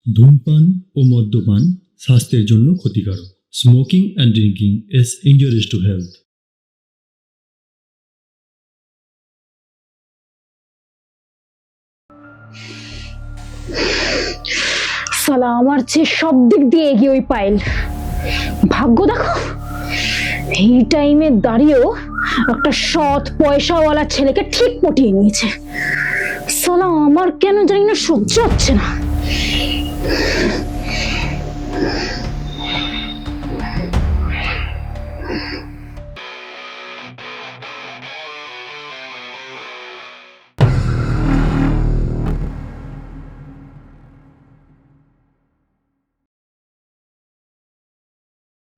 ধূমপান ও মদ্যপান স্বাস্থ্যের জন্য ক্ষতিকারক। Smoking and drinking is injurious to health. সালা আমার চেয়ে সব দিক দিয়ে এগিয়ে ওই পাইল। ভাগ্য দেখো, এই টাইমে দাঁড়িয়েও একটা সৎ পয়সাওয়ালা ছেলেকে ঠিক পটিয়ে নিয়েছে। সালা আমার কেন জানি না সহ্য হচ্ছে না।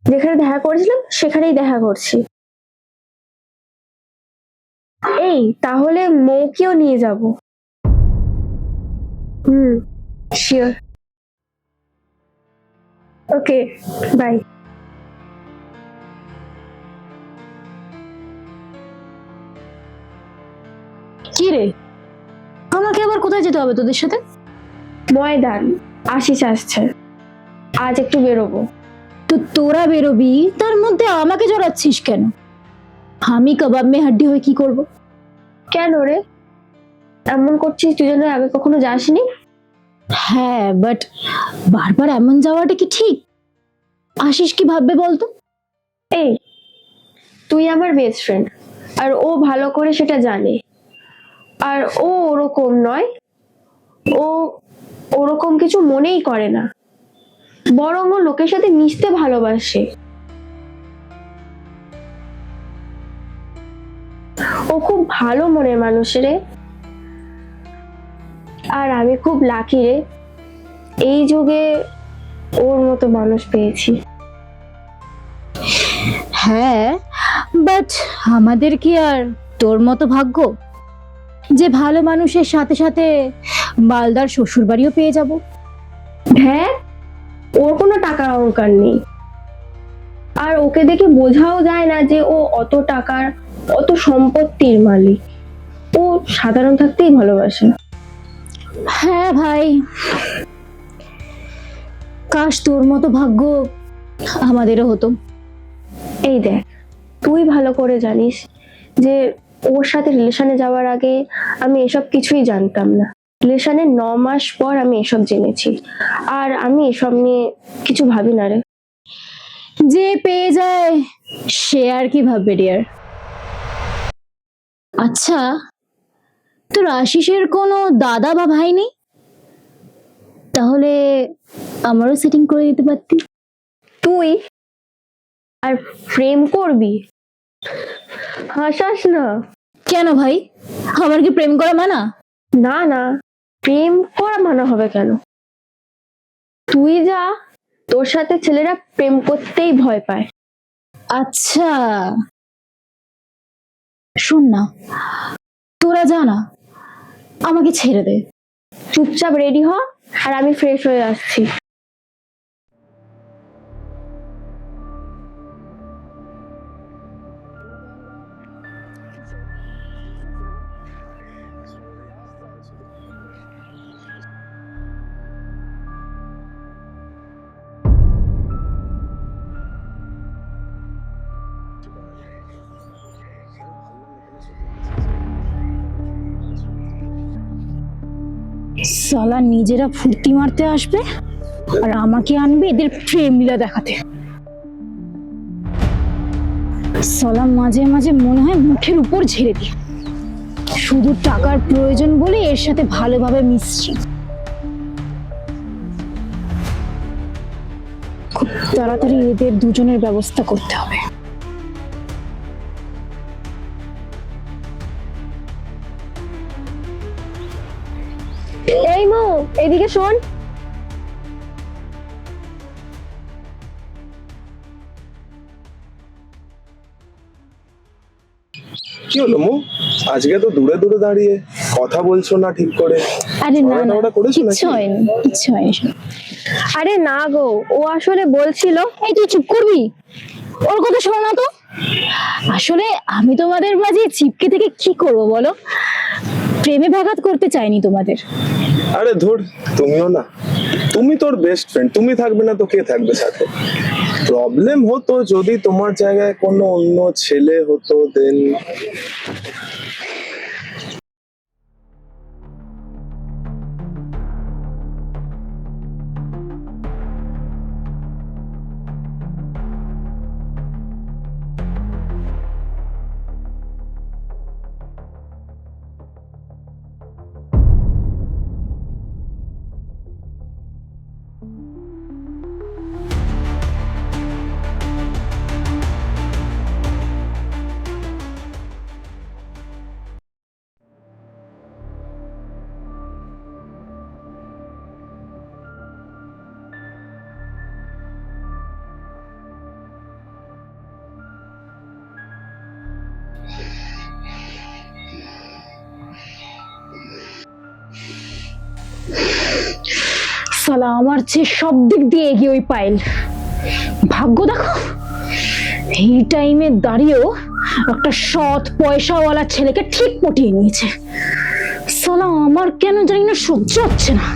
যেখানে দেখা করেছিলাম সেখানেই দেখা করছি। এই তাহলে মৌকেও নিয়ে যাব। শিওর। Okay, bye. কি রে, আমাকে আবার কোথায় যেতে হবে তোদের সাথে? ময়দান, আশিস আসছে, আজ একটু বেরোবো। তো তোরা বেরোবি, তার মধ্যে আমাকে জড়াচ্ছিস কেন? আমি কাবাব মে হাড্ডি হয়ে কি করব? কেন রে এমন করছিস? তুই যেন আগে কখনো যাসনি। হ্যাঁ, বাট বারবার এমন যাওয়াটা কি ঠিক? আশিস কি ভাববে বলতো? এই তুই আমার বেস্ট ফ্রেন্ড, আর ও ভালো করে সেটা জানে। আর ও ওরকম নয়, ও ওরকম কিছু মনেই করে না, বরং ও লোকের সাথে মিশতে ভালোবাসে। ও খুব ভালো মনের মানুষ রে। আর আমি খুব লাকি রে, এই যুগে ওর মতো মানুষ পেয়েছি। হ্যাঁ, বাট আমাদের কি আর তোর মতো ভাগ্য যে ভালো মানুষের সাথে সাথে মালদার শ্বশুর বাড়িও পেয়ে যাব? হ্যাঁ, ওর কোনো টাকার অহংকার নেই, আর ওকে দেখে বোঝাও যায় না যে ও অত টাকার অত সম্পত্তির মালিক। ও সাধারণ থাকতেই ভালোবাসে। হ্যাঁ ভাই, কাশ তোর মতো ভাগ্য আমাদেরও হতো। এই দেখ, তুই ভালো করে জানিস যে ওর সাথে রিলেশনে যাওয়ার আগে আমি এসব কিছুই জানতাম না। রিলেশনের 9 মাস পর আমি এসব জেনেছি, আর আমি এসব নিয়ে কিছু ভাবি না রে। যে পেয়ে যায় সে আর কি ভাববে ডিয়ার। আচ্ছা, তোর আশিসের কোনো দাদা বা ভাই নেই? তাহলে আমারও সেটিং করে দিতে পারতি। তুই আর প্রেম করবি? হাসাস না। কেন ভাই, আমার কি প্রেম করা মানা? না না, প্রেম করা মানা হবে কেন? তুই যা, তোর সাথে ছেলেরা প্রেম করতেই ভয় পায়। আচ্ছা শোন না, তোরা জানা আমাকে ছেড়ে দে। চুপচাপ রেডি হ, আর আমি ফ্রেশ হয়ে আসছি। সালা নিজেরা ফুর্তি মারতে আসবে আর আমাকে আনবে এদের প্রেম লীলা দেখাতে। সালা মাঝে মাঝে মনে হয় মুখের উপর ঝেড়ে দিই। শুধু টাকার প্রয়োজন বলে এর সাথে ভালোভাবে মিশছি। খুব তাড়াতাড়ি এদের দুজনের ব্যবস্থা করতে হবে। এই মো, এদিকে শোন। কি হলো মু? আজকে তো দূরে দূরে দাঁড়িয়ে কথা বলছো না ঠিক করে। আরে না না, ঝগড়া করেছো নাকি? কিচ্ছু হয়নি, কিচ্ছু হয়নি। আরে না গো, ও আসলে বলছিল। এই তুই চুপ করবি, ওর কথা শোনো না তো। আসলে আমি তোমাদের মাঝে চিপকে থেকে কি করব বলো? প্রেমে ব্যাঘাত করতে চাইনি তোমাদের। আরে ধুর, তুমিও না, তুমি তোর বেস্ট ফ্রেন্ড, তুমি থাকবে না তো কে থাকবে সাথে? প্রবলেম হতো যদি তোমার জায়গায় কোনো অন্য ছেলে হতো, দেন সালা আমার চেয়ে সব দিক দিয়ে এগিয়ে ওই পাইল। ভাগ্য দেখো, এই টাইমে দাঁড়িয়েও একটা সৎ পয়সাওয়ালা ছেলেকে ঠিক পটিয়ে নিয়েছে। সালা আমার কেন জানি না সহ্য হচ্ছে না।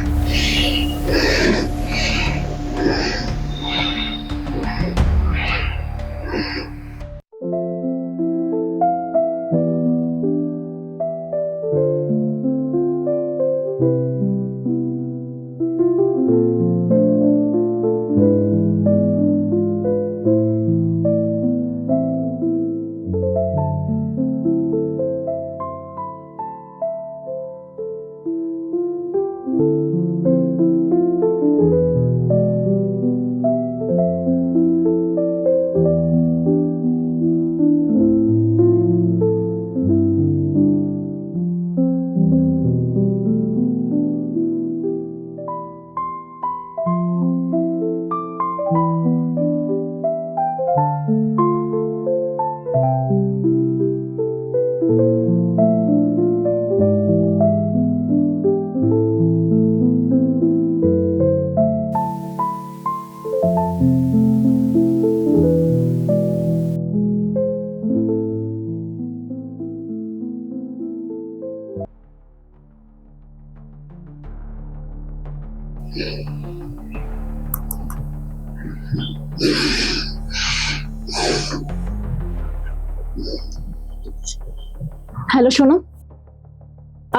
হ্যালো শোনো,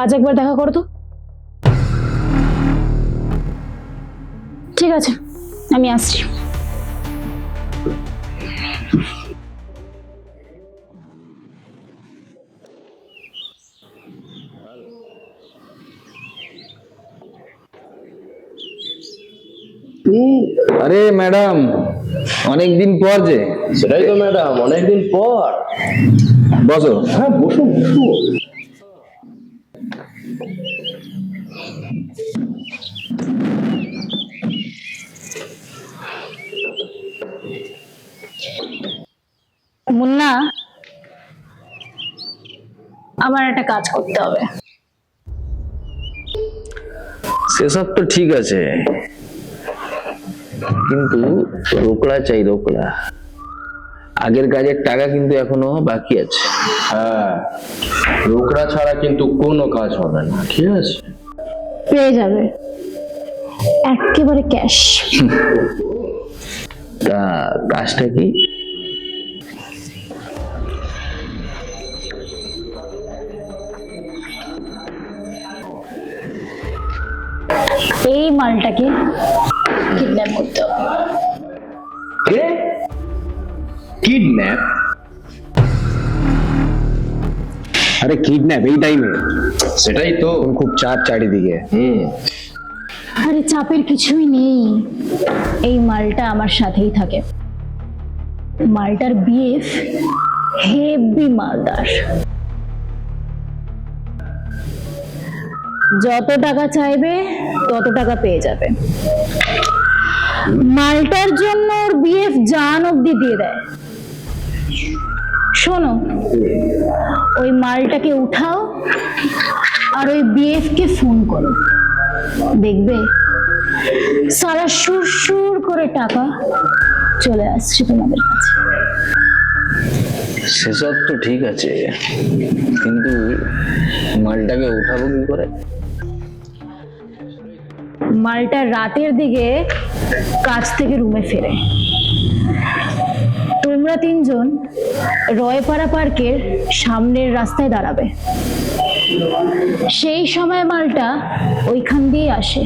আজ একবার দেখা করো তো। ঠিক আছে, আমি আসছি। আরে ম্যাডাম, অনেকদিন পর যে। সেটাই তো ম্যাডাম, অনেকদিন পর। বসো। হ্যাঁ বসুন বসুন। মুন্না, আমার একটা কাজ করতে হবে। সেসব তো ঠিক আছে, কিন্তু রোকড়া চাই, রোকড়া। আগের কাজের টাকা কিন্তু এখনো বাকি আছে। হ্যাঁ, রোকড়া ছাড়া কিন্তু কোনো কাজ হবে না, ঠিক আছে? পেয়ে যাবে একেবারে ক্যাশ। তা কাজটা কি? এই মালটাকে কিডন্যাপ করতে হবে। কে? কিডন্যাপ? আরে কিডন্যাপ এই টাইমে? সেটাই তো। খুব চাপ চারিদিকে। আরে চাপের কিছুই নেই, এই মালটা আমার সাথেই থাকে। মালটার বিএফ হেভি মালদার। যত টাকা চাইবে তত টাকা পেয়ে যাবে। মালটার জন্য ওর বিএফ জান অব্দি দিয়ে দেয়। শোনো, ওই মালটাকে উঠাও আর ওই বিএফ কে ফোন করো, দেখবে সারা সুর করে টাকা চলে আসছে তোমাদের কাছে। সেসব তো ঠিক আছে, কিন্তু মালটাকে উঠাবো কি করে? মালটা রাতের দিকে কাজ থেকে রুমে ফেরে। তোমরা তিনজন রয়পাড়া পার্কের সামনের রাস্তায় দাঁড়াবে। সেই সময় মালটা ওইখান দিয়ে আসে,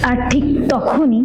আর ঠিক তখনই